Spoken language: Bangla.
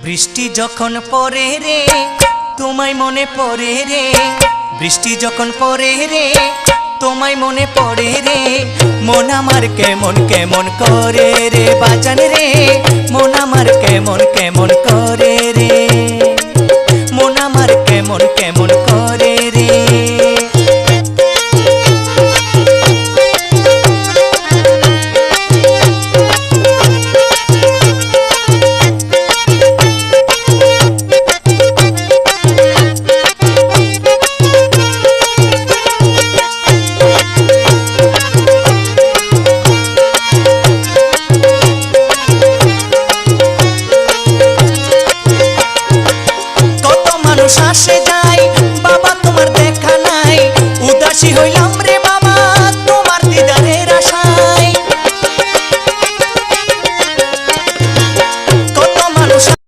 বৃষ্টি যখন পড়ে রে তোমায় মনে পড়ে রে, বৃষ্টি যখন পড়ে রে তোমায় মনে পড়ে রে, মন আমার কেমন কেমন করে রে বাজান রে, মন আমার কেমন কেমন করে রে, মন আমার কেমন কেমন করে রে। আসে